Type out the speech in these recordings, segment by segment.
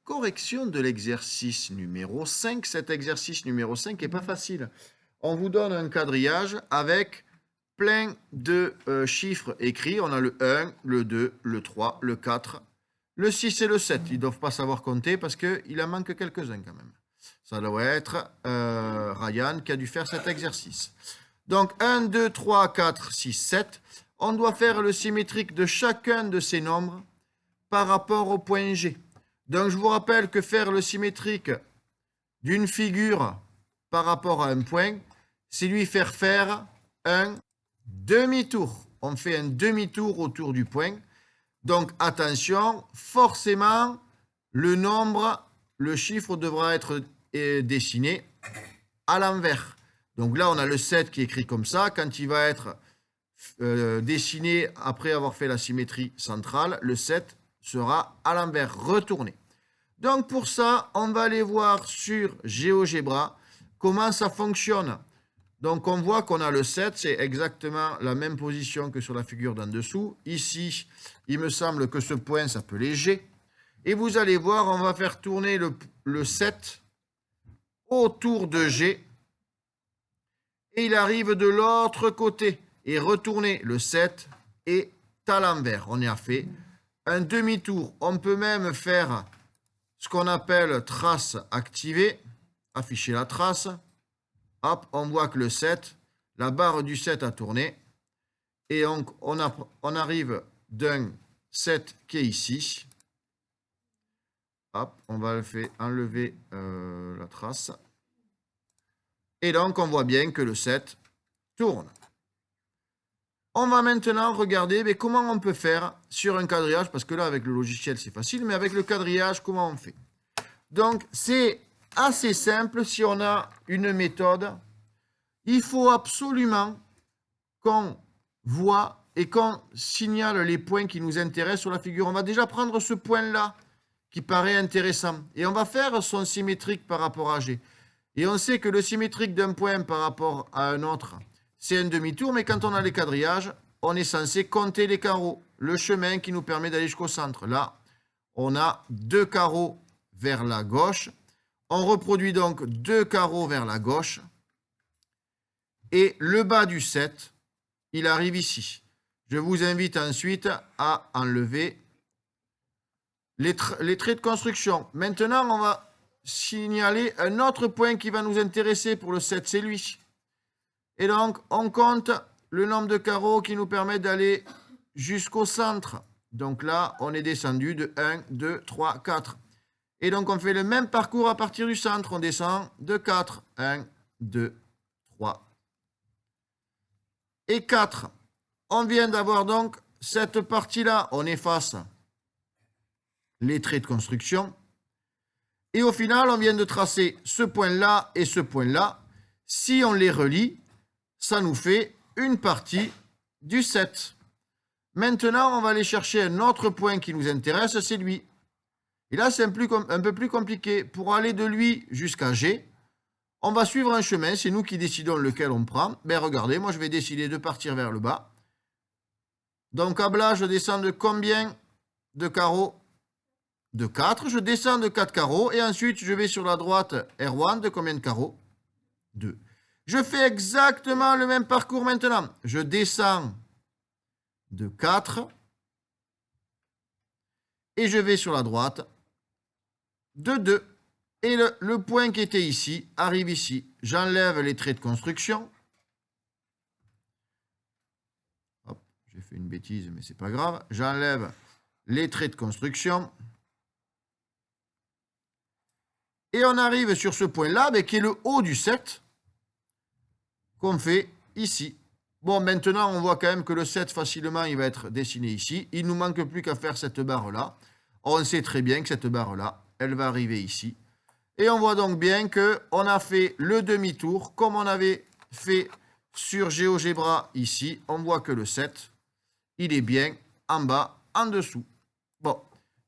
correction de l'exercice numéro 5. Cet exercice numéro 5 n'est pas facile. On vous donne un quadrillage avec plein de chiffres écrits. On a le 1, le 2, le 3, le 4, le 6 et le 7. Ils ne doivent pas savoir compter parce qu'il en manque quelques-uns quand même. Ça doit être Ryan qui a dû faire cet exercice. Donc 1, 2, 3, 4, 6, 7. On doit faire le symétrique de chacun de ces nombres par rapport au point G. Donc je vous rappelle que faire le symétrique d'une figure par rapport à un point, c'est lui faire un demi-tour. On fait un demi-tour autour du point. Donc attention, forcément, le nombre, le chiffre devra être dessiné à l'envers. Donc là, on a le 7 qui est écrit comme ça. Quand il va être dessiné après avoir fait la symétrie centrale, le 7 sera à l'envers, retourné. Donc pour ça, on va aller voir sur GeoGebra comment ça fonctionne. Donc on voit qu'on a le 7, c'est exactement la même position que sur la figure d'en dessous. Ici, il me semble que ce point s'appelait G. Et vous allez voir, on va faire tourner le 7 autour de G. Et il arrive de l'autre côté. Et retourner le 7 est à l'envers. On y a fait un demi-tour. On peut même faire ce qu'on appelle trace activée. Afficher la trace. Hop, on voit que le 7, la barre du 7 a tourné. Et on arrive d'un 7 qui est ici. Hop, on va enlever la trace. Et donc, on voit bien que le 7 tourne. On va maintenant regarder comment on peut faire sur un quadrillage, parce que là, avec le logiciel, c'est facile, mais avec le quadrillage, comment on fait? Donc, c'est assez simple si on a une méthode. Il faut absolument qu'on voit et qu'on signale les points qui nous intéressent sur la figure. On va déjà prendre ce point-là, qui paraît intéressant, et on va faire son symétrique par rapport à G. Et on sait que le symétrique d'un point par rapport à un autre, c'est un demi-tour, mais quand on a les quadrillages, on est censé compter les carreaux, le chemin qui nous permet d'aller jusqu'au centre. Là, on a 2 carreaux vers la gauche. On reproduit donc 2 carreaux vers la gauche. Et le bas du 7, il arrive ici. Je vous invite ensuite à enlever les traits de construction. Maintenant, on va signaler un autre point qui va nous intéresser pour le 7, c'est lui. Et donc, on compte le nombre de carreaux qui nous permet d'aller jusqu'au centre. Donc là, on est descendu de 1, 2, 3, 4. Et donc, on fait le même parcours à partir du centre. On descend de 4. 1, 2, 3 et 4. On vient d'avoir donc cette partie-là. On efface les traits de construction. Et au final, on vient de tracer ce point-là et ce point-là. Si on les relie, ça nous fait une partie du 7. Maintenant, on va aller chercher un autre point qui nous intéresse, c'est lui. Et là, c'est un peu plus compliqué. Pour aller de lui jusqu'à G, on va suivre un chemin. C'est nous qui décidons lequel on prend. Ben regardez, moi, je vais décider de partir vers le bas. Donc, à bas, je descends de combien de carreaux? De 4. Je descends de 4 carreaux. Et ensuite, je vais sur la droite R1 de combien de carreaux? 2. Je fais exactement le même parcours maintenant. Je descends de 4 et je vais sur la droite de 2. Et le point qui était ici arrive ici. J'enlève les traits de construction. Hop, j'ai fait une bêtise, mais c'est pas grave. J'enlève les traits de construction. Et on arrive sur ce point-là, qui est le haut du 7. Qu'on fait ici. Bon, maintenant, on voit quand même que le 7, facilement, il va être dessiné ici. Il ne nous manque plus qu'à faire cette barre-là. On sait très bien que cette barre-là, elle va arriver ici. Et on voit donc bien qu'on a fait le demi-tour, comme on avait fait sur GeoGebra ici. On voit que le 7, il est bien en bas, en dessous. Bon,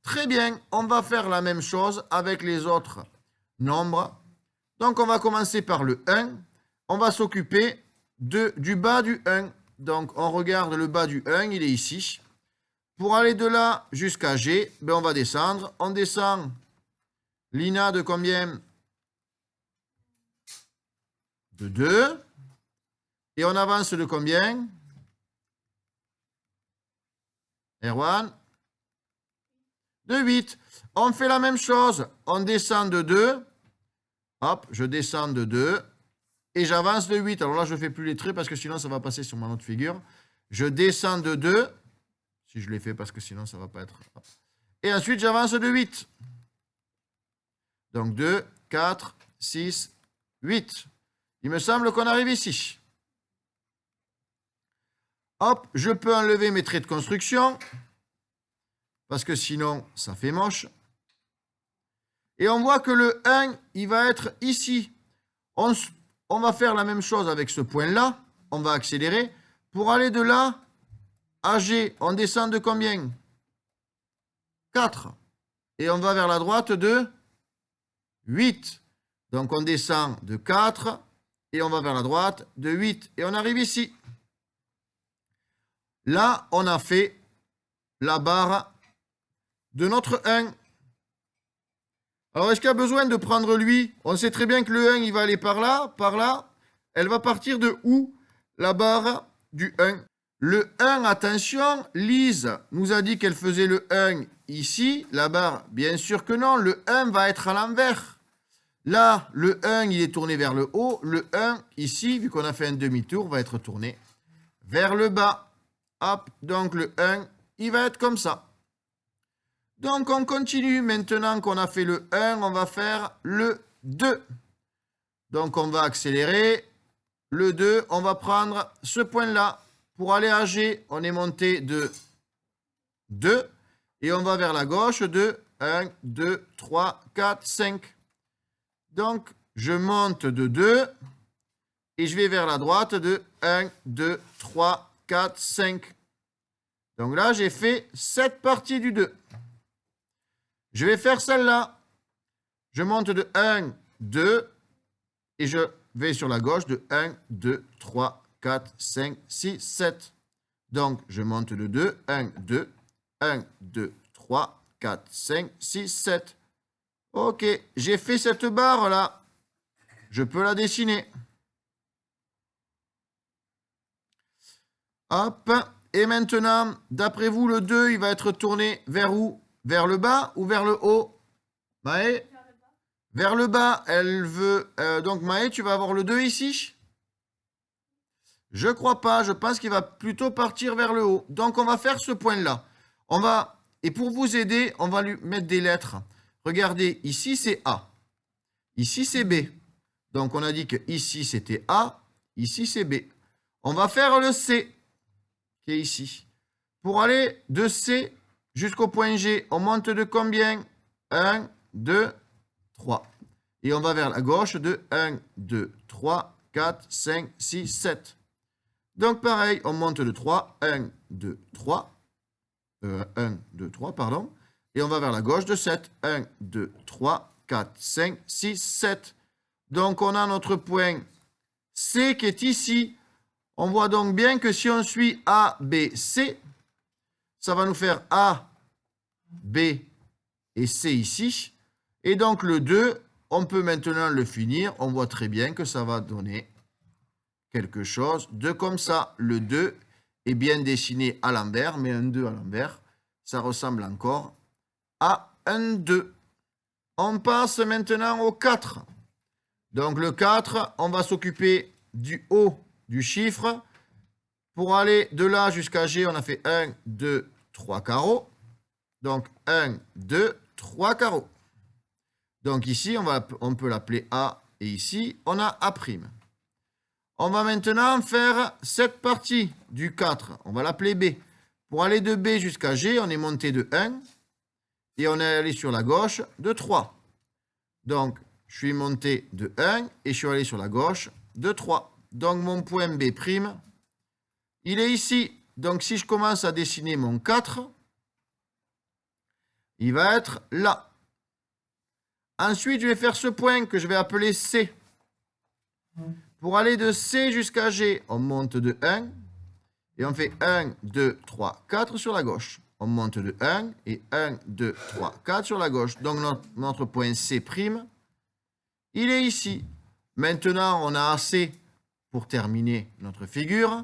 très bien. On va faire la même chose avec les autres nombres. Donc, on va commencer par le 1. On va s'occuper du bas du 1. Donc, on regarde le bas du 1, il est ici. Pour aller de là jusqu'à G, on va descendre. On descend Lina de combien? De 2. Et on avance de combien? Erwan? De 8. On fait la même chose. On descend de 2. Hop, je descends de 2. Et j'avance de 8. Alors là, je ne fais plus les traits parce que sinon, ça va passer sur ma autre figure. Je descends de 2. Si je les fais parce que sinon, ça ne va pas être... Et ensuite, j'avance de 8. Donc 2, 4, 6, 8. Il me semble qu'on arrive ici. Hop, je peux enlever mes traits de construction. Parce que sinon, ça fait moche. Et on voit que le 1, il va être ici. On va faire la même chose avec ce point-là. On va accélérer. Pour aller de là à G, on descend de combien? 4. Et on va vers la droite de 8. Donc on descend de 4 et on va vers la droite de 8. Et on arrive ici. Là, on a fait la barre de notre 1. Alors, est-ce qu'il y a besoin de prendre lui? On sait très bien que le 1, il va aller par là, par là. Elle va partir de où? La barre du 1. Le 1, attention, Lise nous a dit qu'elle faisait le 1 ici. La barre, bien sûr que non. Le 1 va être à l'envers. Là, le 1, il est tourné vers le haut. Le 1, ici, vu qu'on a fait un demi-tour, va être tourné vers le bas. Hop, donc le 1, il va être comme ça. Donc, on continue. Maintenant qu'on a fait le 1, on va faire le 2. Donc, on va accélérer. Le 2, on va prendre ce point-là. Pour aller à G, on est monté de 2. Et on va vers la gauche de 1, 2, 3, 4, 5. Donc, je monte de 2. Et je vais vers la droite de 1, 2, 3, 4, 5. Donc là, j'ai fait cette partie du 2. Je vais faire celle-là. Je monte de 1, 2, et je vais sur la gauche de 1, 2, 3, 4, 5, 6, 7. Donc, je monte de 2, 1, 2, 1, 2, 3, 4, 5, 6, 7. Ok, j'ai fait cette barre-là. Je peux la dessiner. Hop. Et maintenant, d'après vous, le 2, il va être tourné vers où? Vers le bas ou vers le haut? Maë? Vers le bas. Elle veut... donc, Maë, tu vas avoir le 2 ici? Je crois pas. Je pense qu'il va plutôt partir vers le haut. Donc, on va faire ce point-là. On va... Et pour vous aider, on va lui mettre des lettres. Regardez, ici, c'est A. Ici, c'est B. Donc, on a dit que ici, c'était A. Ici, c'est B. On va faire le C, qui est ici. Pour aller de C jusqu'au point G, on monte de combien? 1, 2, 3. Et on va vers la gauche de 1, 2, 3, 4, 5, 6, 7. Donc pareil, on monte de 3, 1, 2, 3. 1, 2, 3, pardon. Et on va vers la gauche de 7. 1, 2, 3, 4, 5, 6, 7. Donc on a notre point C qui est ici. On voit donc bien que si on suit A, B, C, ça va nous faire A, B et C ici. Et donc le 2, on peut maintenant le finir. On voit très bien que ça va donner quelque chose de comme ça. Le 2 est bien dessiné à l'envers, mais un 2 à l'envers, ça ressemble encore à un 2. On passe maintenant au 4. Donc le 4, on va s'occuper du haut du chiffre. Pour aller de là jusqu'à G, on a fait 1, 2, 3 carreaux. Donc 1, 2, 3 carreaux. Donc ici, on peut l'appeler A. Et ici, on a A'. On va maintenant faire cette partie du 4. On va l'appeler B. Pour aller de B jusqu'à G, on est monté de 1. Et on est allé sur la gauche de 3. Donc, je suis monté de 1 et je suis allé sur la gauche de 3. Donc, mon point B', il est ici. Donc, si je commence à dessiner mon 4, il va être là. Ensuite, je vais faire ce point que je vais appeler C. Pour aller de C jusqu'à G, on monte de 1. Et on fait 1, 2, 3, 4 sur la gauche. on monte de 1, et 1, 2, 3, 4 sur la gauche. Donc notre point C', il est ici. Maintenant, on a assez pour terminer notre figure.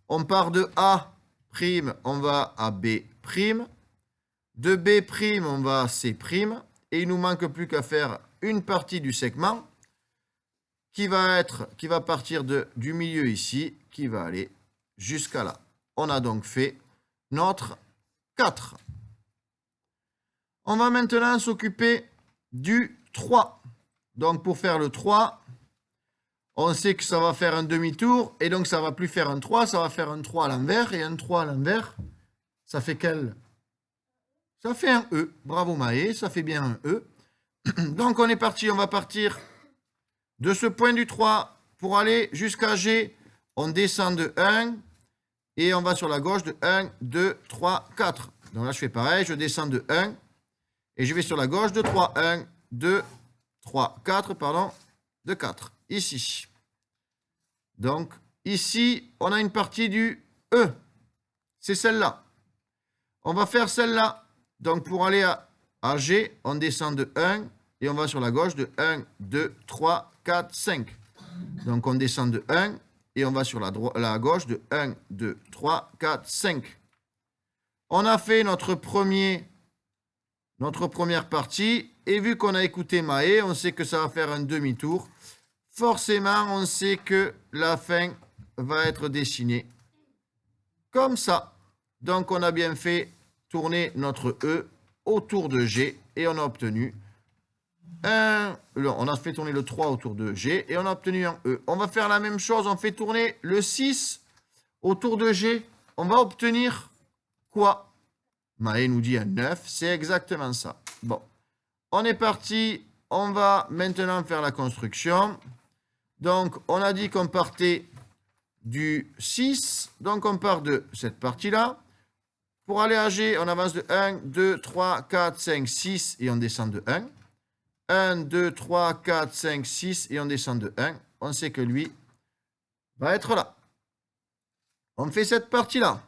On part de A', on va à B'. De B', on va à C'. Et il ne nous manque plus qu'à faire une partie du segment qui va partir du milieu ici, qui va aller jusqu'à là. On a donc fait notre 4. On va maintenant s'occuper du 3. Donc pour faire le 3, on sait que ça va faire un demi-tour, et donc ça ne va plus faire un 3, ça va faire un 3 à l'envers, et un 3 à l'envers, ça fait quel? Ça fait un E. Bravo Maë, ça fait bien un E. Donc on est parti, on va partir de ce point du 3 pour aller jusqu'à G. On descend de 1 et on va sur la gauche de 1, 2, 3, 4. Donc là je fais pareil, je descends de 1 et je vais sur la gauche de 3. 1, 2, 3, 4, pardon, de 4. Ici. Donc ici, on a une partie du E. C'est celle-là. On va faire celle-là. Donc pour aller à G, on descend de 1 et on va sur la gauche de 1, 2, 3, 4, 5. Donc on descend de 1 et on va sur la gauche de 1, 2, 3, 4, 5. On a fait notre première partie et vu qu'on a écouté Maë, on sait que ça va faire un demi-tour. Forcément, on sait que la fin va être dessinée comme ça. Donc on a bien fait tourner notre E autour de G et on a obtenu on a fait tourner le 3 autour de G et on a obtenu un E. On va faire la même chose, on fait tourner le 6 autour de G. On va obtenir quoi? Maë nous dit un 9, c'est exactement ça. Bon, on est parti, on va maintenant faire la construction. Donc, on a dit qu'on partait du 6, donc on part de cette partie-là. Pour aller à G, on avance de 1, 2, 3, 4, 5, 6 et on descend de 1. 1, 2, 3, 4, 5, 6 et on descend de 1. On sait que lui va être là. On fait cette partie-là.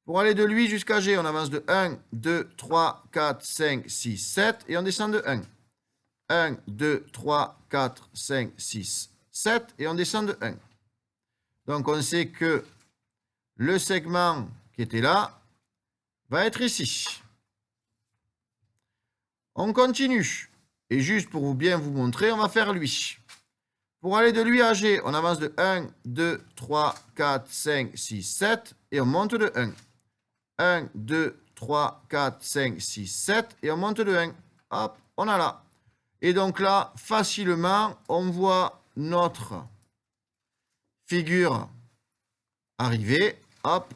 Pour aller de lui jusqu'à G, on avance de 1, 2, 3, 4, 5, 6, 7 et on descend de 1. 1, 2, 3, 4, 5, 6, 7 et on descend de 1. Donc on sait que le segment qui était là va être ici. On continue. Et juste pour bien vous montrer, on va faire lui. Pour aller de lui à G, on avance de 1, 2, 3, 4, 5, 6, 7 et on monte de 1. 1, 2, 3, 4, 5, 6, 7 et on monte de 1. Hop, on a là. Et donc là, facilement, on voit notre figure arriver. Hop,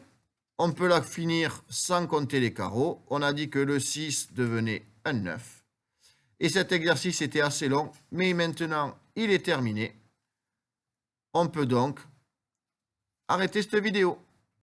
on peut la finir sans compter les carreaux. On a dit que le 6 devenait un 9. Et cet exercice était assez long, mais maintenant, il est terminé. On peut donc arrêter cette vidéo.